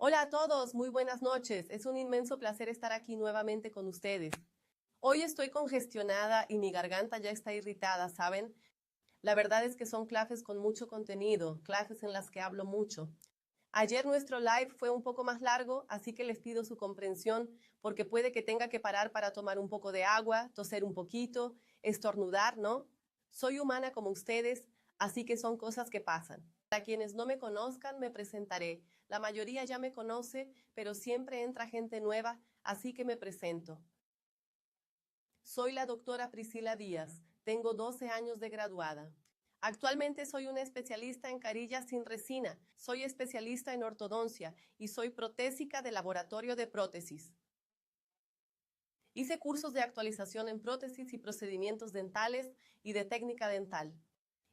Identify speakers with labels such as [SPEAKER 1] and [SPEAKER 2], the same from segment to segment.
[SPEAKER 1] Hola a todos, muy buenas noches. Es un inmenso placer estar aquí nuevamente con ustedes. Hoy estoy congestionada y mi garganta ya está irritada, ¿saben? La verdad es que son clases con mucho contenido, clases en las que hablo mucho. Ayer nuestro live fue un poco más largo, así que les pido su comprensión porque puede que tenga que parar para tomar un poco de agua, toser un poquito, estornudar, ¿no? Soy humana como ustedes, así que son cosas que pasan. Para quienes no me conozcan, me presentaré. La mayoría ya me conoce, pero siempre entra gente nueva, así que me presento. Soy la doctora Priscila Díaz. Tengo 12 años de graduada. Actualmente soy una especialista en carillas sin resina. Soy especialista en ortodoncia y soy protésica de laboratorio de prótesis. Hice cursos de actualización en prótesis y procedimientos dentales y de técnica dental.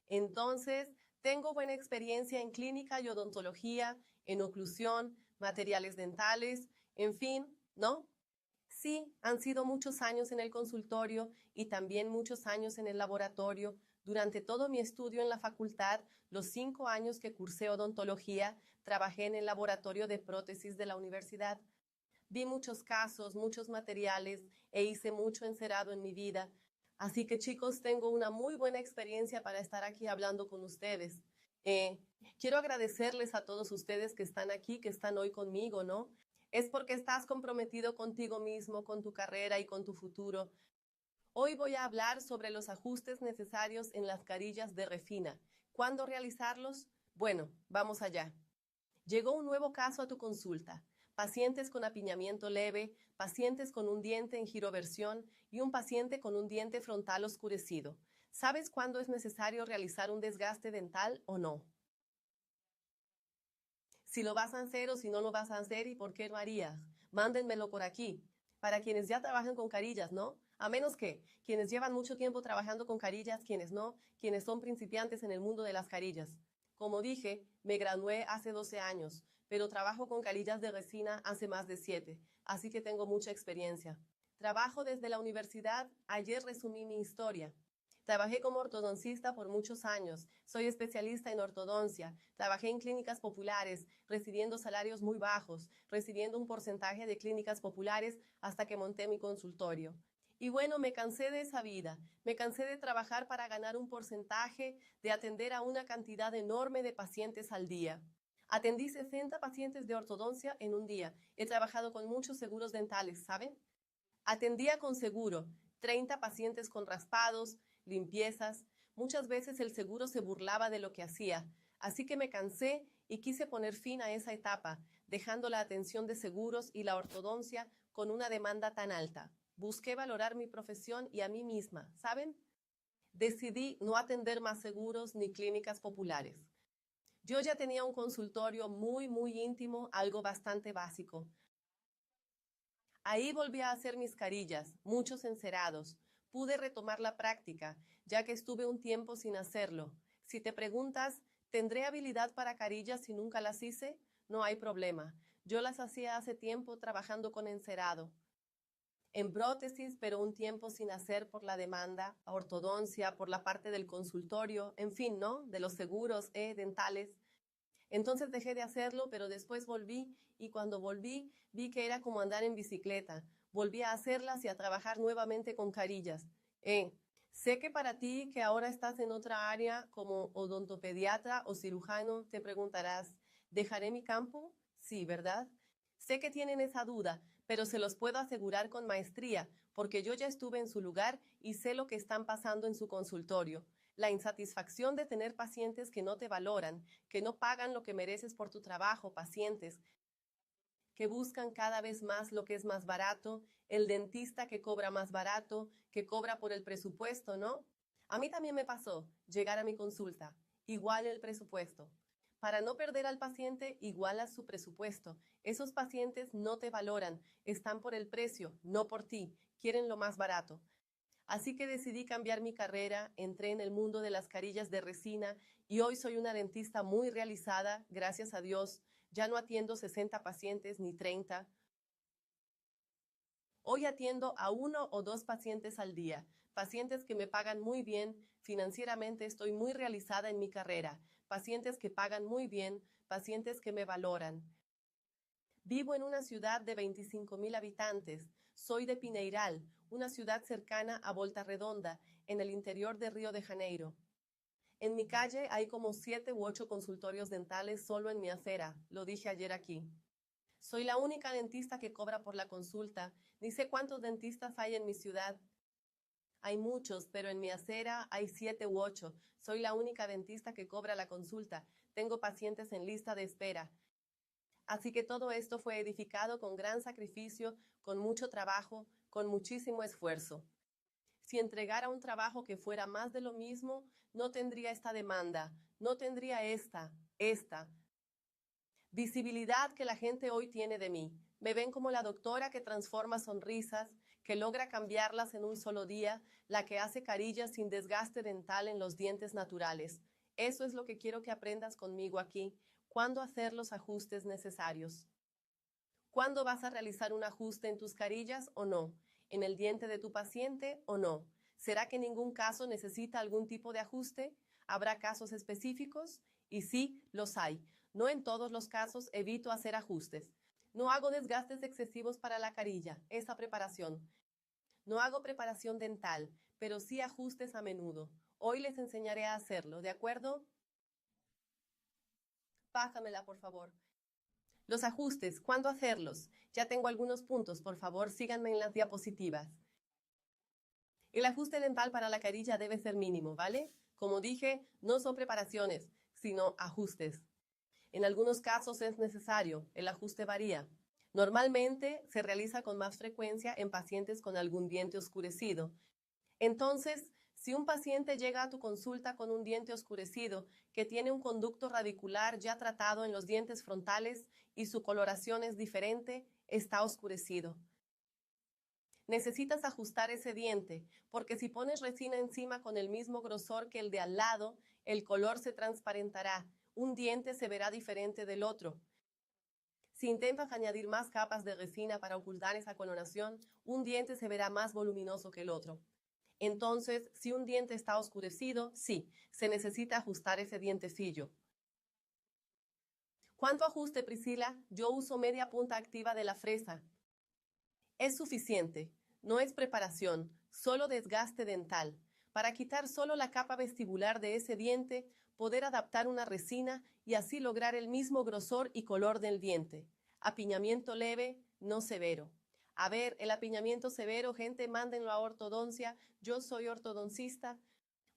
[SPEAKER 1] Entonces, tengo buena experiencia en clínica y odontología, en oclusión, materiales dentales, en fin, ¿no? Sí, han sido muchos años en el consultorio y también muchos años en el laboratorio. Durante todo mi estudio en la facultad, los 5 años que cursé odontología, trabajé en el laboratorio de prótesis de la universidad. Vi muchos casos, muchos materiales e hice mucho encerado en mi vida. Así que chicos, tengo una muy buena experiencia para estar aquí hablando con ustedes. Eh, Quiero agradecerles a todos ustedes que están aquí, que están hoy conmigo, ¿no? Es porque estás comprometido contigo mismo, con tu carrera y con tu futuro. Hoy voy a hablar sobre los ajustes necesarios en las carillas de Refina. ¿Cuándo realizarlos? Bueno, vamos allá. Llegó un nuevo caso a tu consulta. Pacientes con apiñamiento leve, pacientes con un diente en giroversión y un paciente con un diente frontal oscurecido. ¿Sabes cuándo es necesario realizar un desgaste dental o no? Si lo vas a hacer o si no lo vas a hacer y por qué lo harías. Mándenmelo por aquí. Para quienes ya trabajan con carillas, ¿no? A menos que quienes llevan mucho tiempo trabajando con carillas, quienes no, quienes son principiantes en el mundo de las carillas. Como dije, me gradué hace 12 años, pero trabajo con carillas de resina hace más de 7, así que tengo mucha experiencia. Trabajo desde la universidad, ayer resumí mi historia. Trabajé como ortodoncista por muchos años. Soy especialista en ortodoncia. Trabajé en clínicas populares, recibiendo salarios muy bajos, recibiendo un porcentaje de clínicas populares hasta que monté mi consultorio. Y bueno, me cansé de esa vida. Me cansé de trabajar para ganar un porcentaje, de atender a una cantidad enorme de pacientes al día. Atendí 60 pacientes de ortodoncia en un día. He trabajado con muchos seguros dentales, ¿saben? Atendía con seguro, 30 pacientes con raspados, limpiezas. Muchas veces el seguro se burlaba de lo que hacía, así que me cansé y quise poner fin a esa etapa, dejando la atención de seguros y la ortodoncia con una demanda tan alta. Busqué valorar mi profesión y a mí misma, ¿saben? Decidí no atender más seguros ni clínicas populares. Yo ya tenía un consultorio muy íntimo, algo bastante básico. Ahí volví a hacer mis carillas, muchos encerados. Pude retomar la práctica, ya que estuve un tiempo sin hacerlo. Si te preguntas, ¿tendré habilidad para carillas si nunca las hice? No hay problema. Yo las hacía hace tiempo trabajando con encerado. En prótesis, pero un tiempo sin hacer por la demanda, ortodoncia, por la parte del consultorio, en fin, ¿no? De los seguros, dentales. Entonces dejé de hacerlo, pero después volví y cuando volví vi que era como andar en bicicleta. Volví a hacerlas y a trabajar nuevamente con carillas. Eh, Sé que para ti que ahora estás en otra área como odontopediatra o cirujano, te preguntarás, ¿dejaré mi campo? Sí, ¿verdad? Sé que tienen esa duda, pero se los puedo asegurar con maestría, porque yo ya estuve en su lugar y sé lo que están pasando en su consultorio. La insatisfacción de tener pacientes que no te valoran, que no pagan lo que mereces por tu trabajo, pacientes que buscan cada vez más lo que es más barato, el dentista que cobra más barato, que cobra por el presupuesto, ¿no? A mí también me pasó llegar a mi consulta, igual el presupuesto. Para no perder al paciente, igual a su presupuesto. Esos pacientes no te valoran, están por el precio, no por ti, quieren lo más barato. Así que decidí cambiar mi carrera, entré en el mundo de las carillas de resina y hoy soy una dentista muy realizada, gracias a Dios. Ya no atiendo 60 pacientes ni 30. Hoy atiendo a 1 o 2 pacientes al día, pacientes que me pagan muy bien, financieramente estoy muy realizada en mi carrera, pacientes que pagan muy bien, pacientes que me valoran. Vivo en una ciudad de 25.000 habitantes. Soy de Pinheiral, una ciudad cercana a Volta Redonda, en el interior de Río de Janeiro. En mi calle hay como 7 u 8 consultorios dentales solo en mi acera, lo dije ayer aquí. Soy la única dentista que cobra por la consulta, ni sé cuántos dentistas hay en mi ciudad. Hay muchos, pero en mi acera hay 7 u 8. Soy la única dentista que cobra la consulta. Tengo pacientes en lista de espera. Así que todo esto fue edificado con gran sacrificio, con mucho trabajo, con muchísimo esfuerzo. Si entregara un trabajo que fuera más de lo mismo, no tendría esta demanda, no tendría esta visibilidad que la gente hoy tiene de mí. Me ven como la doctora que transforma sonrisas, que logra cambiarlas en un solo día, la que hace carillas sin desgaste dental en los dientes naturales. Eso es lo que quiero que aprendas conmigo aquí. ¿Cuándo hacer los ajustes necesarios? ¿Cuándo vas a realizar un ajuste en tus carillas o no? ¿En el diente de tu paciente o no? ¿Será que en ningún caso necesita algún tipo de ajuste? ¿Habrá casos específicos? Y sí, los hay. No en todos los casos evito hacer ajustes. No hago desgastes excesivos para la carilla, esa preparación. No hago preparación dental, pero sí ajustes a menudo. Hoy les enseñaré a hacerlo, ¿de acuerdo? Pásamela, por favor. Los ajustes, ¿cuándo hacerlos? Ya tengo algunos puntos, por favor, síganme en las diapositivas. El ajuste dental para la carilla debe ser mínimo, ¿vale? Como dije, no son preparaciones, sino ajustes. En algunos casos es necesario, el ajuste varía. Normalmente se realiza con más frecuencia en pacientes con algún diente oscurecido. Entonces, si un paciente llega a tu consulta con un diente oscurecido que tiene un conducto radicular ya tratado en los dientes frontales y su coloración es diferente, está oscurecido. Necesitas ajustar ese diente, porque si pones resina encima con el mismo grosor que el de al lado, el color se transparentará. Un diente se verá diferente del otro. Si intentas añadir más capas de resina para ocultar esa coloración, un diente se verá más voluminoso que el otro. Entonces, si un diente está oscurecido, sí, se necesita ajustar ese dientecillo. ¿Cuánto ajuste, Priscila? Yo uso media punta activa de la fresa. Es suficiente. No es preparación, solo desgaste dental. Para quitar solo la capa vestibular de ese diente, poder adaptar una resina y así lograr el mismo grosor y color del diente. Apiñamiento leve, no severo. A ver, el apiñamiento severo, gente, mándenlo a ortodoncia. Yo soy ortodoncista.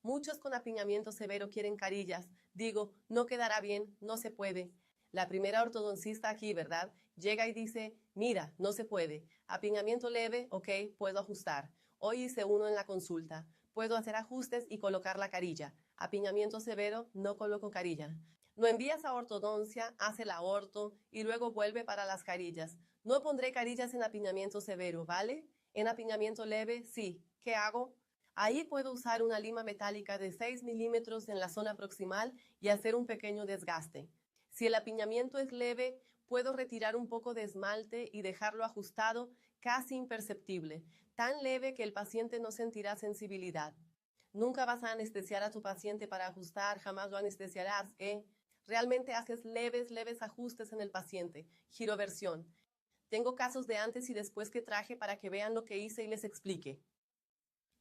[SPEAKER 1] Muchos con apiñamiento severo quieren carillas. Digo, no quedará bien, no se puede. La primera ortodoncista aquí, ¿verdad? Llega y dice, mira, no se puede. Apiñamiento leve, ok, puedo ajustar. Hoy hice uno en la consulta. Puedo hacer ajustes y colocar la carilla. Apiñamiento severo, no coloco carilla. Lo envías a ortodoncia, hace la orto y luego vuelve para las carillas. No pondré carillas en apiñamiento severo, ¿vale? En apiñamiento leve, sí. ¿Qué hago? Ahí puedo usar una lima metálica de 6 milímetros en la zona proximal y hacer un pequeño desgaste. Si el apiñamiento es leve, puedo retirar un poco de esmalte y dejarlo ajustado casi imperceptible, tan leve que el paciente no sentirá sensibilidad. Nunca vas a anestesiar a tu paciente para ajustar, jamás lo anestesiarás, ¿eh? Realmente haces leves ajustes en el paciente. Giroversión. Tengo casos de antes y después que traje para que vean lo que hice y les explique.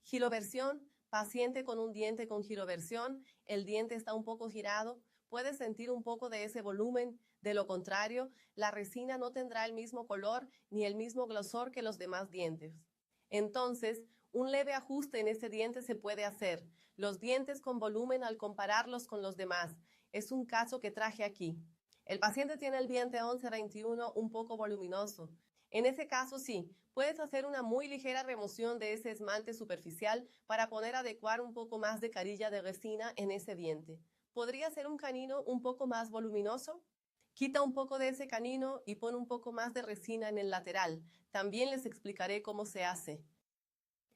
[SPEAKER 1] Giroversión, paciente con un diente con giroversión, el diente está un poco girado, puedes sentir un poco de ese volumen, de lo contrario, la resina no tendrá el mismo color ni el mismo grosor que los demás dientes. Entonces, un leve ajuste en ese diente se puede hacer. Los dientes con volumen al compararlos con los demás. Es un caso que traje aquí. El paciente tiene el diente 11-21 un poco voluminoso. En ese caso sí, puedes hacer una muy ligera remoción de ese esmalte superficial para poder adecuar un poco más de carilla de resina en ese diente. ¿Podría ser un canino un poco más voluminoso? Quita un poco de ese canino y pon un poco más de resina en el lateral. También les explicaré cómo se hace.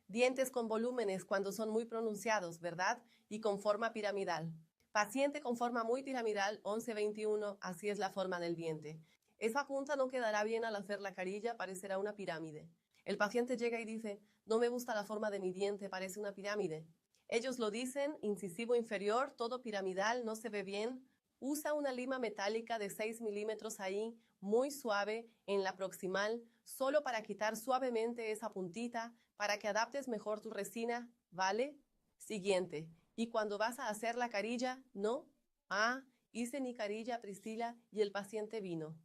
[SPEAKER 1] Dientes con volúmenes cuando son muy pronunciados, ¿verdad? Y con forma piramidal. Paciente con forma muy piramidal, 11-21, así es la forma del diente. Esa punta no quedará bien al hacer la carilla, parecerá una pirámide. El paciente llega y dice, no me gusta la forma de mi diente, parece una pirámide. Ellos lo dicen, incisivo inferior, todo piramidal, no se ve bien. Usa una lima metálica de 6 milímetros ahí, muy suave en la proximal, solo para quitar suavemente esa puntita, para que adaptes mejor tu resina, ¿vale? Siguiente. Y cuando vas a hacer la carilla, ¿no? Ah, hice mi carilla, Priscila, y el paciente vino.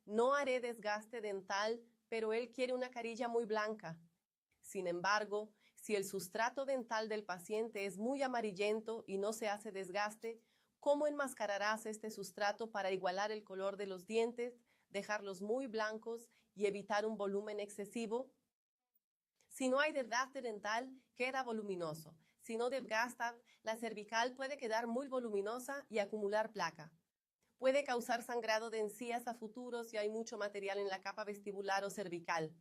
[SPEAKER 1] No haré desgaste dental, pero él quiere una carilla muy blanca. Sin embargo, si el sustrato dental del paciente es muy amarillento y no se hace desgaste, ¿cómo enmascararás este sustrato para igualar el color de los dientes, dejarlos muy blancos y evitar un volumen excesivo? Si no hay desgaste dental, queda voluminoso. Si no desgasta, la cervical puede quedar muy voluminosa y acumular placa. Puede causar sangrado de encías a futuro si hay mucho material en la capa vestibular o cervical.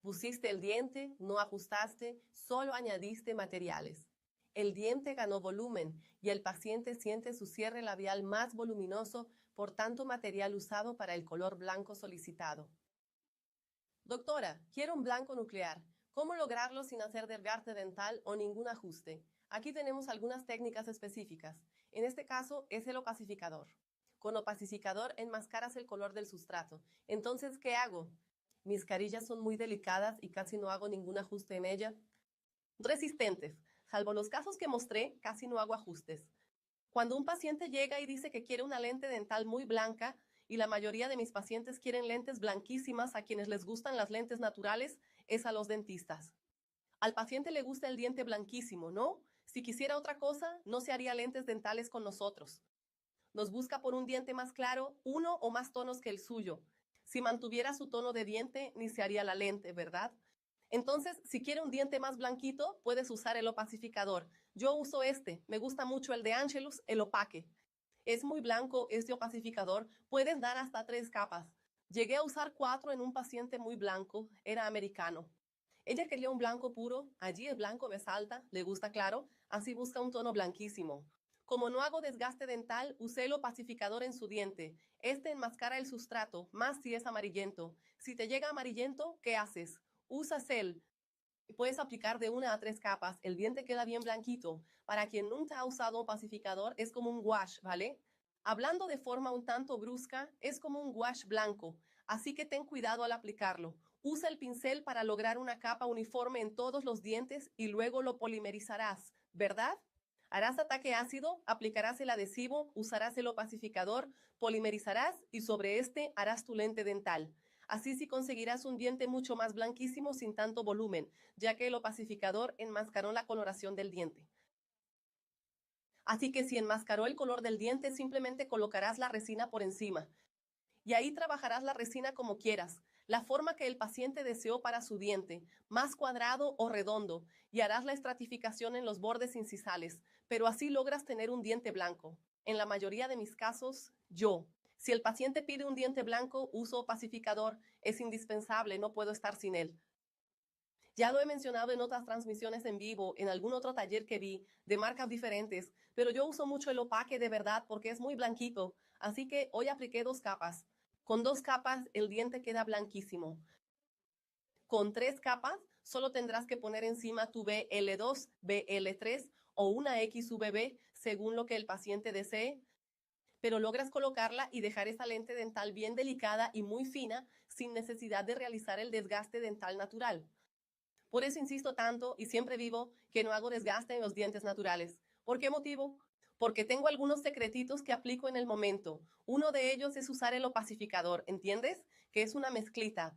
[SPEAKER 1] Pusiste el diente, no ajustaste, solo añadiste materiales. El diente ganó volumen y el paciente siente su cierre labial más voluminoso por tanto material usado para el color blanco solicitado. Doctora, quiero un blanco nuclear. ¿Cómo lograrlo sin hacer desgaste dental o ningún ajuste? Aquí tenemos algunas técnicas específicas. En este caso es el opacificador. Con opacificador enmascaras el color del sustrato. Entonces, ¿qué hago? Mis carillas son muy delicadas y casi no hago ningún ajuste en ellas. Resistentes. Salvo los casos que mostré, casi no hago ajustes. Cuando un paciente llega y dice que quiere una lente dental muy blanca, y la mayoría de mis pacientes quieren lentes blanquísimas, a quienes les gustan las lentes naturales, es a los dentistas. Al paciente le gusta el diente blanquísimo, ¿no? Si quisiera otra cosa, no se haría lentes dentales con nosotros. Nos busca por un diente más claro, uno o más tonos que el suyo. Si mantuviera su tono de diente, ni se haría la lente, ¿verdad? Entonces, si quiere un diente más blanquito, puedes usar el opacificador. Yo uso este, me gusta mucho el de Angelus, el opaque. Es muy blanco este opacificador, puedes dar hasta 3 capas. Llegué a usar 4 en un paciente muy blanco, era americano. Ella quería un blanco puro, allí el blanco me salta, le gusta claro, así busca un tono blanquísimo. Como no hago desgaste dental, usé el opacificador en su diente. Este enmascara el sustrato, más si es amarillento. Si te llega amarillento, ¿qué haces? Usas él. Puedes aplicar de 1 a 3 capas, el diente queda bien blanquito. Para quien nunca ha usado un opacificador, es como un wash, ¿vale? Hablando de forma un tanto brusca, es como un wash blanco, así que ten cuidado al aplicarlo. Usa el pincel para lograr una capa uniforme en todos los dientes y luego lo polimerizarás, ¿verdad? Harás ataque ácido, aplicarás el adhesivo, usarás el opacificador, polimerizarás y sobre este harás tu lente dental. Así sí conseguirás un diente mucho más blanquísimo sin tanto volumen, ya que el opacificador enmascaró la coloración del diente. Así que si enmascaró el color del diente, simplemente colocarás la resina por encima. Y ahí trabajarás la resina como quieras, la forma que el paciente deseó para su diente, más cuadrado o redondo, y harás la estratificación en los bordes incisales, pero así logras tener un diente blanco. En la mayoría de mis casos, si el paciente pide un diente blanco, uso opacificador, es indispensable, no puedo estar sin él. Ya lo he mencionado en otras transmisiones en vivo, en algún otro taller que vi, de marcas diferentes, pero yo uso mucho el opaque de verdad porque es muy blanquito, así que hoy apliqué 2 capas. Con 2 capas el diente queda blanquísimo. Con 3 capas solo tendrás que poner encima tu BL2, BL3 o una XVB según lo que el paciente desee, pero logras colocarla y dejar esa lente dental bien delicada y muy fina sin necesidad de realizar el desgaste dental natural. Por eso insisto tanto y siempre vivo que no hago desgaste en los dientes naturales. ¿Por qué motivo? Porque tengo algunos secretitos que aplico en el momento. Uno de ellos es usar el opacificador, ¿entiendes? Que es una mezclita.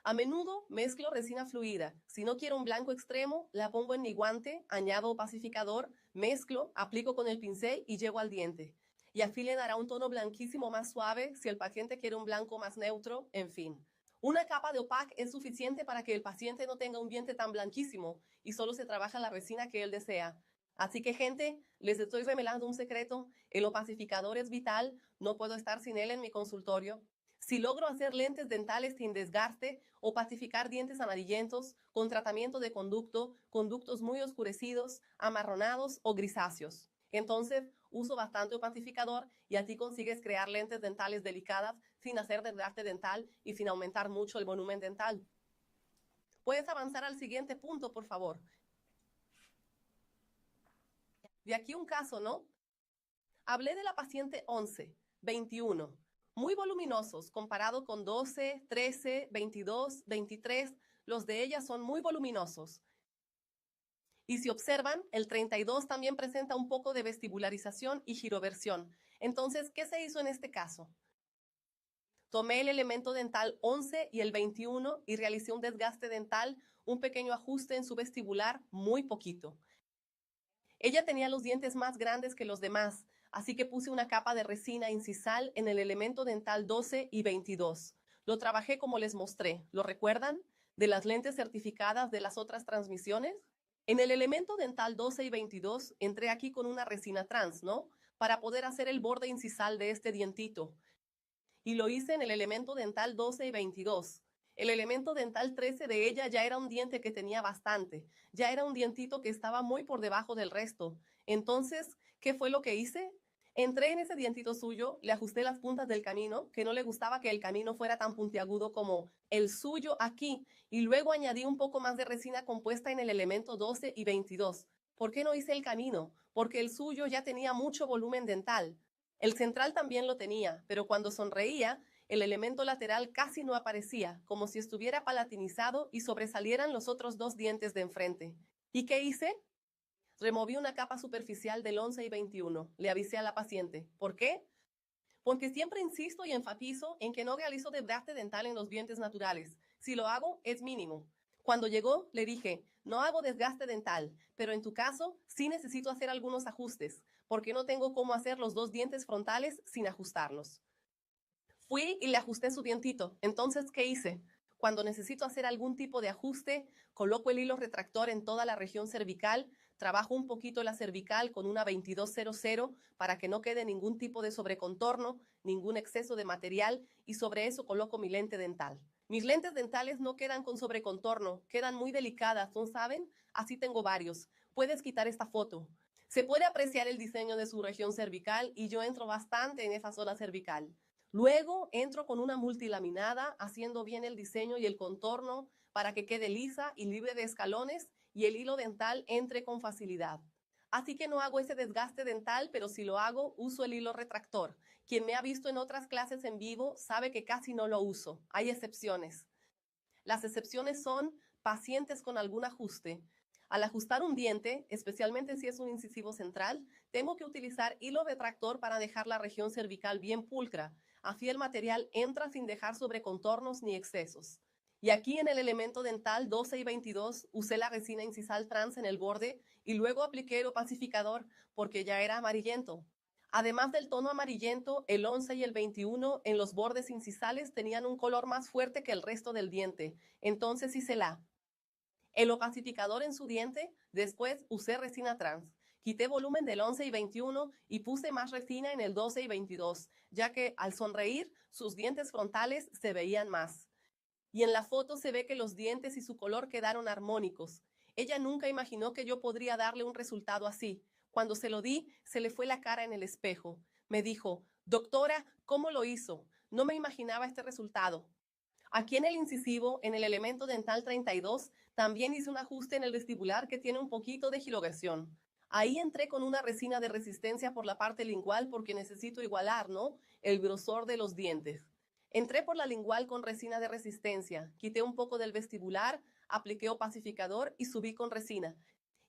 [SPEAKER 1] A menudo mezclo resina fluida. Si no quiero un blanco extremo, la pongo en mi guante, añado opacificador, mezclo, aplico con el pincel y llego al diente. Y así le dará un tono blanquísimo más suave si el paciente quiere un blanco más neutro, en fin. Una capa de opaque es suficiente para que el paciente no tenga un diente tan blanquísimo y solo se trabaja la resina que él desea. Así que, gente, les estoy revelando un secreto. El opacificador es vital, no puedo estar sin él en mi consultorio. Si logro hacer lentes dentales sin desgaste, opacificar dientes amarillentos, con tratamiento de conducto, conductos muy oscurecidos, amarronados o grisáceos. Entonces, uso bastante opacificador y así consigues crear lentes dentales delicadas sin hacer desgaste dental y sin aumentar mucho el volumen dental. Puedes avanzar al siguiente punto, por favor. De aquí un caso, ¿no? Hablé de la paciente 11, 21. muy voluminosos comparado con 12, 13, 22, 23. Los de ella son muy voluminosos. Y si observan, el 32 también presenta un poco de vestibularización y giroversión. Entonces, ¿qué se hizo en este caso? Tomé el elemento dental 11 y el 21 y realicé un desgaste dental, un pequeño ajuste en su vestibular, muy poquito. Ella tenía los dientes más grandes que los demás, así que puse una capa de resina incisal en el elemento dental 12 y 22. Lo trabajé como les mostré, ¿lo recuerdan? De las lentes certificadas de las otras transmisiones. En el elemento dental 12 y 22 entré aquí con una resina trans, ¿no? Para poder hacer el borde incisal de este dientito. Y lo hice en el elemento dental 12 y 22. El elemento dental 13 de ella ya era un diente que tenía bastante, ya era un dientito que estaba muy por debajo del resto. Entonces, ¿qué fue lo que hice? Entré en ese dientito suyo, le ajusté las puntas del camino, que no le gustaba que el camino fuera tan puntiagudo como el suyo aquí, y luego añadí un poco más de resina compuesta en el elemento 12 y 22. ¿Por qué no hice el camino? Porque el suyo ya tenía mucho volumen dental. El central también lo tenía, pero cuando sonreía, el elemento lateral casi no aparecía, como si estuviera palatinizado y sobresalieran los otros dos dientes de enfrente. ¿Y qué hice? Removí una capa superficial del 11 y 21. Le avisé a la paciente. ¿Por qué? Porque siempre insisto y enfatizo en que no realizo desgaste dental en los dientes naturales. Si lo hago, es mínimo. Cuando llegó, le dije, no hago desgaste dental, pero en tu caso sí necesito hacer algunos ajustes, porque no tengo cómo hacer los dos dientes frontales sin ajustarlos. Fui y le ajusté su dientito. Entonces, ¿qué hice? Cuando necesito hacer algún tipo de ajuste, coloco el hilo retractor en toda la región cervical, trabajo un poquito la cervical con una 2200 para que no quede ningún tipo de sobrecontorno, ningún exceso de material y sobre eso coloco mi lente dental. Mis lentes dentales no quedan con sobrecontorno, quedan muy delicadas, ¿no saben? Así tengo varios. Puedes quitar esta foto. Se puede apreciar el diseño de su región cervical y yo entro bastante en esa zona cervical. Luego entro con una multilaminada haciendo bien el diseño y el contorno para que quede lisa y libre de escalones y el hilo dental entre con facilidad. Así que no hago ese desgaste dental, pero si lo hago, uso el hilo retractor. Quien me ha visto en otras clases en vivo sabe que casi no lo uso. Hay excepciones. Las excepciones son pacientes con algún ajuste. Al ajustar un diente, especialmente si es un incisivo central, tengo que utilizar hilo retractor para dejar la región cervical bien pulcra. Así el material entra sin dejar sobrecontornos ni excesos. Y aquí en el elemento dental 12 y 22 usé la resina incisal trans en el borde y luego apliqué el opacificador porque ya era amarillento. Además del tono amarillento, el 11 y el 21 en los bordes incisales tenían un color más fuerte que el resto del diente. Entonces hice el opacificador en su diente, después usé resina trans. Quité volumen del 11 y 21 y puse más resina en el 12 y 22, ya que al sonreír sus dientes frontales se veían más. Y en la foto se ve que los dientes y su color quedaron armónicos. Ella nunca imaginó que yo podría darle un resultado así. Cuando se lo di, se le fue la cara en el espejo. Me dijo, doctora, ¿cómo lo hizo? No me imaginaba este resultado. Aquí en el incisivo, en el elemento dental 32, también hice un ajuste en el vestibular que tiene un poquito de giroversión. Ahí entré con una resina de resistencia por la parte lingual porque necesito igualar, ¿no? El grosor de los dientes. Entré por la lingual con resina de resistencia, quité un poco del vestibular, apliqué opacificador y subí con resina.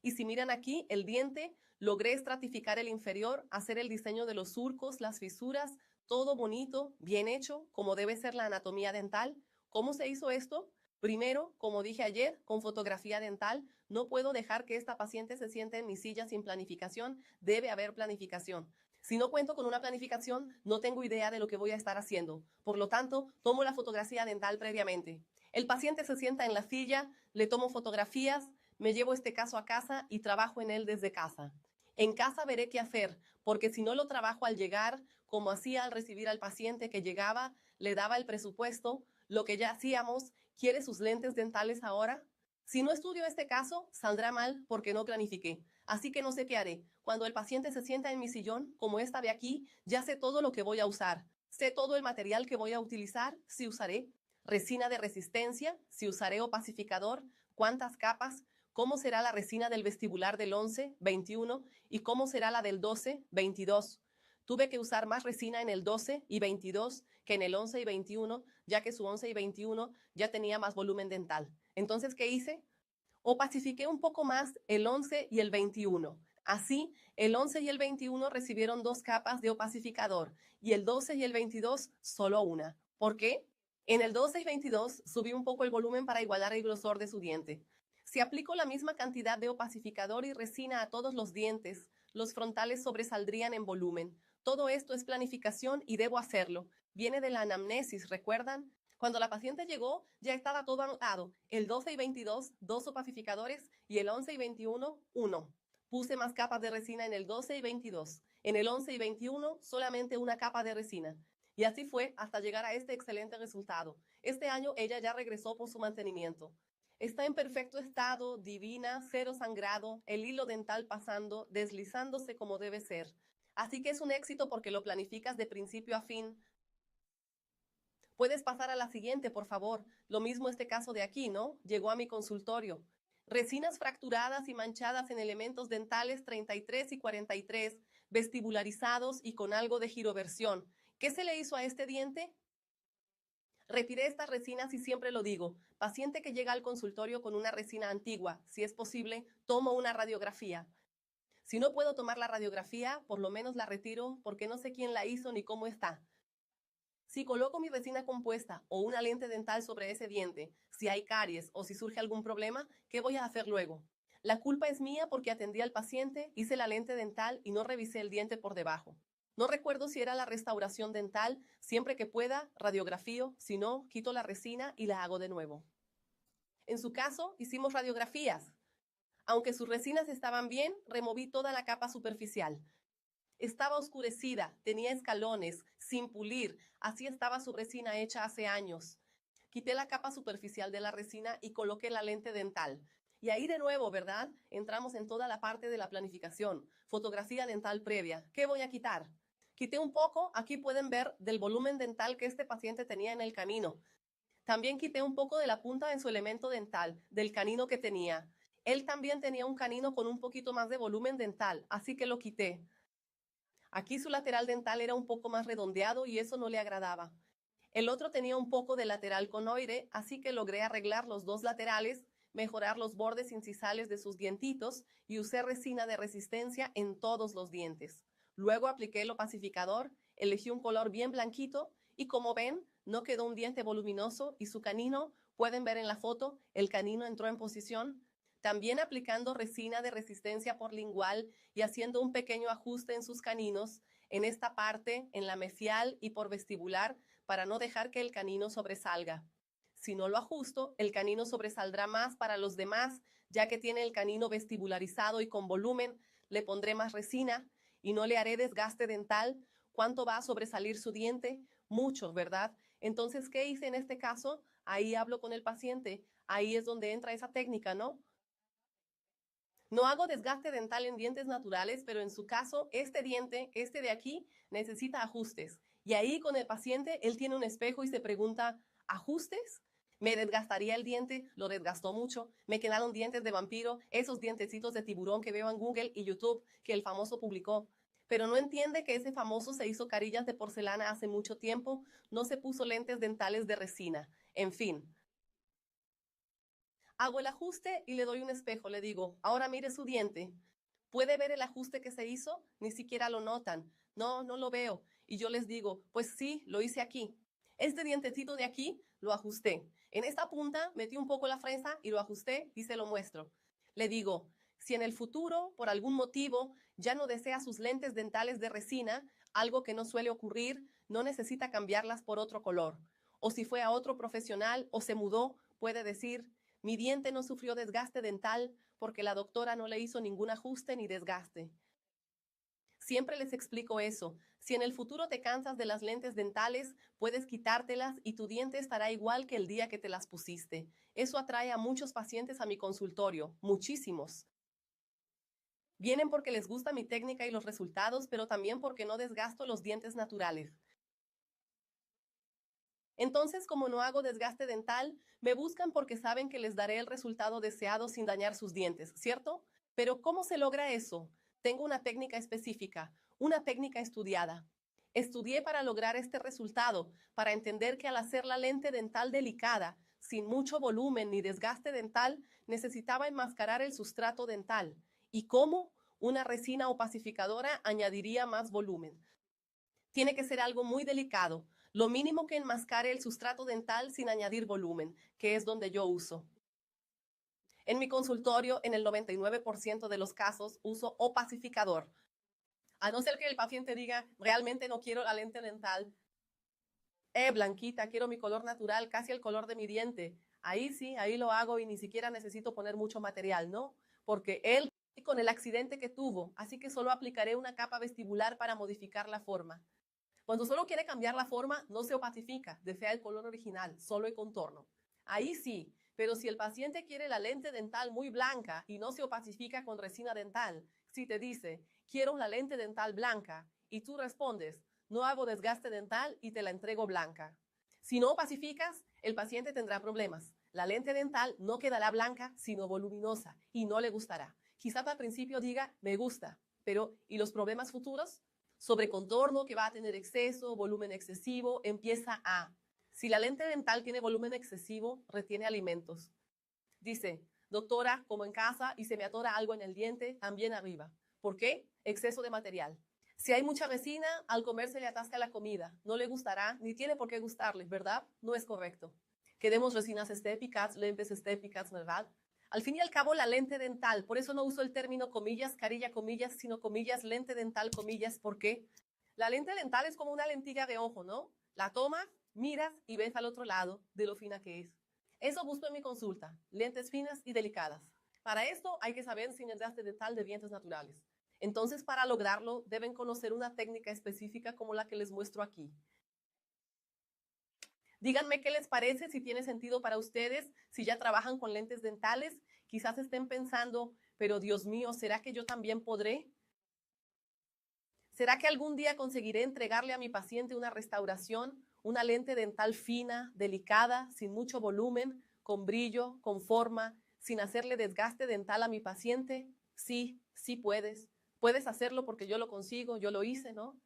[SPEAKER 1] Y si miran aquí, el diente, logré estratificar el inferior, hacer el diseño de los surcos, las fisuras, todo bonito, bien hecho, como debe ser la anatomía dental. ¿Cómo se hizo esto? Primero, como dije ayer, con fotografía dental, no puedo dejar que esta paciente se siente en mi silla sin planificación, debe haber planificación. Si no cuento con una planificación, no tengo idea de lo que voy a estar haciendo. Por lo tanto, tomo la fotografía dental previamente. El paciente se sienta en la silla, le tomo fotografías, me llevo este caso a casa y trabajo en él desde casa. En casa veré qué hacer, porque si no lo trabajo al llegar, como hacía al recibir al paciente que llegaba, le daba el presupuesto, lo que ya hacíamos, ¿quiere sus lentes dentales ahora? Si no estudio este caso, saldrá mal porque no planifiqué. Así que no sé qué haré. Cuando el paciente se sienta en mi sillón, como esta de aquí, ya sé todo lo que voy a usar. Sé todo el material que voy a utilizar, si usaré resina de resistencia, si usaré opacificador, cuántas capas, cómo será la resina del vestibular del 11, 21 y cómo será la del 12, 22. Tuve que usar más resina en el 12 y 22 que en el 11 y 21, ya que su 11 y 21 ya tenía más volumen dental. Entonces, ¿qué hice? Opacifiqué un poco más el 11 y el 21. Así, el 11 y el 21 recibieron 2 capas de opacificador y el 12 y el 22 solo una. ¿Por qué? En el 12 y 22 subí un poco el volumen para igualar el grosor de su diente. Si aplico la misma cantidad de opacificador y resina a todos los dientes, los frontales sobresaldrían en volumen. Todo esto es planificación y debo hacerlo. Viene de la anamnesis, ¿recuerdan? Cuando la paciente llegó, ya estaba todo anotado. El 12 y 22, 2 opacificadores y el 11 y 21, 1. Puse más capas de resina en el 12 y 22. En el 11 y 21, solamente una capa de resina. Y así fue hasta llegar a este excelente resultado. Este año ella ya regresó por su mantenimiento. Está en perfecto estado, divina, cero sangrado, el hilo dental pasando, deslizándose como debe ser. Así que es un éxito porque lo planificas de principio a fin. Puedes pasar a la siguiente, por favor. Lo mismo este caso de aquí, ¿no? Llegó a mi consultorio. Resinas fracturadas y manchadas en elementos dentales 33 y 43, vestibularizados y con algo de giroversión. ¿Qué se le hizo a este diente? Retiré estas resinas y siempre lo digo. Paciente que llega al consultorio con una resina antigua, si es posible, tomo una radiografía. Si no puedo tomar la radiografía, por lo menos la retiro porque no sé quién la hizo ni cómo está. Si coloco mi resina compuesta o una lente dental sobre ese diente, si hay caries o si surge algún problema, ¿qué voy a hacer luego? La culpa es mía porque atendí al paciente, hice la lente dental y no revisé el diente por debajo. No recuerdo si era la restauración dental, siempre que pueda, radiografío, si no, quito la resina y la hago de nuevo. En su caso, hicimos radiografías. Aunque sus resinas estaban bien, removí toda la capa superficial. Estaba oscurecida, tenía escalones, sin pulir, así estaba su resina hecha hace años. Quité la capa superficial de la resina y coloqué la lente dental. Y ahí de nuevo, ¿verdad? Entramos en toda la parte de la planificación, fotografía dental previa. ¿Qué voy a quitar? Quité un poco, aquí pueden ver, del volumen dental que este paciente tenía en el canino. También quité un poco de la punta de su elemento dental, del canino que tenía. Él también tenía un canino con un poquito más de volumen dental, así que lo quité. Aquí su lateral dental era un poco más redondeado y eso no le agradaba. El otro tenía un poco de lateral conoide, así que logré arreglar los dos laterales, mejorar los bordes incisales de sus dientitos y usé resina de resistencia en todos los dientes. Luego apliqué el opacificador, elegí un color bien blanquito y como ven, no quedó un diente voluminoso y su canino, pueden ver en la foto, el canino entró en posición. También aplicando resina de resistencia por lingual y haciendo un pequeño ajuste en sus caninos, en esta parte, en la mesial y por vestibular, para no dejar que el canino sobresalga. Si no lo ajusto, el canino sobresaldrá más para los demás, ya que tiene el canino vestibularizado y con volumen, le pondré más resina y no le haré desgaste dental. ¿Cuánto va a sobresalir su diente? Mucho, ¿verdad? Entonces, ¿qué hice en este caso? Ahí hablo con el paciente, ahí es donde entra esa técnica, ¿no? No hago desgaste dental en dientes naturales, pero en su caso, este diente, este de aquí, necesita ajustes. Y ahí con el paciente, él tiene un espejo y se pregunta, ¿ajustes? ¿Me desgastaría el diente? Lo desgastó mucho. Me quedaron dientes de vampiro, esos dientecitos de tiburón que veo en Google y YouTube que el famoso publicó. Pero no entiende que ese famoso se hizo carillas de porcelana hace mucho tiempo, no se puso lentes dentales de resina. En fin, hago el ajuste y le doy un espejo. Le digo, ahora mire su diente. ¿Puede ver el ajuste que se hizo? Ni siquiera lo notan. No, no lo veo. Y yo les digo, pues sí, lo hice aquí. Este dientecito de aquí lo ajusté. En esta punta metí un poco la fresa y lo ajusté y se lo muestro. Le digo, si en el futuro, por algún motivo, ya no desea sus lentes dentales de resina, algo que no suele ocurrir, no necesita cambiarlas por otro color. O si fue a otro profesional o se mudó, puede decir, mi diente no sufrió desgaste dental porque la doctora no le hizo ningún ajuste ni desgaste. Siempre les explico eso. Si en el futuro te cansas de las lentes dentales, puedes quitártelas y tu diente estará igual que el día que te las pusiste. Eso atrae a muchos pacientes a mi consultorio, muchísimos. Vienen porque les gusta mi técnica y los resultados, pero también porque no desgasto los dientes naturales. Entonces, como no hago desgaste dental, me buscan porque saben que les daré el resultado deseado sin dañar sus dientes, ¿cierto? Pero ¿cómo se logra eso? Tengo una técnica específica. una técnica estudiada. Estudié para lograr este resultado, para entender que al hacer la lente dental delicada, sin mucho volumen ni desgaste dental, necesitaba enmascarar el sustrato dental. ¿Y cómo? Una resina opacificadora añadiría más volumen. Tiene que ser algo muy delicado, lo mínimo que enmascare el sustrato dental sin añadir volumen, que es donde yo uso. En mi consultorio, en el 99% de los casos, uso opacificador. A no ser que el paciente diga, realmente no quiero la lente dental, blanquita, quiero mi color natural, casi el color de mi diente. Ahí sí, ahí lo hago y ni siquiera necesito poner mucho material, ¿no? Porque él con el accidente que tuvo, así que solo aplicaré una capa vestibular para modificar la forma. Cuando solo quiere cambiar la forma, no se opacifica, desea el color original, solo el contorno. Ahí sí, pero si el paciente quiere la lente dental muy blanca y no se opacifica con resina dental, si te dice, quiero la lente dental blanca, y tú respondes, no hago desgaste dental y te la entrego blanca. Si no opacificas, el paciente tendrá problemas. La lente dental no quedará blanca, sino voluminosa, y no le gustará. Quizás al principio diga, me gusta, pero ¿y los problemas futuros? Sobre contorno que va a tener exceso, volumen excesivo, empieza a. Si la lente dental tiene volumen excesivo, retiene alimentos. Dice, doctora, como en casa y se me atora algo en el diente, también arriba. ¿Por qué? Exceso de material. Si hay mucha resina, al comer se le atasca la comida. No le gustará, ni tiene por qué gustarle, ¿verdad? No es correcto. Queremos resinas estéticas, lentes estéticas, ¿verdad? Al fin y al cabo, la lente dental, por eso no uso el término comillas, carilla, comillas, sino comillas, lente dental, comillas. ¿Por qué? La lente dental es como una lentilla de ojo, ¿no? La tomas, miras y ves al otro lado de lo fina que es. Eso busco en mi consulta, lentes finas y delicadas. Para esto hay que saber sin desgaste dental de dientes naturales. Entonces, para lograrlo, deben conocer una técnica específica como la que les muestro aquí. Díganme qué les parece, si tiene sentido para ustedes, si ya trabajan con lentes dentales. Quizás estén pensando, pero Dios mío, ¿será que yo también podré? ¿Será que algún día conseguiré entregarle a mi paciente una restauración, una lente dental fina, delicada, sin mucho volumen, con brillo, con forma, sin hacerle desgaste dental a mi paciente? Sí, sí puedes. Puedes hacerlo porque yo lo consigo, yo lo hice, ¿no?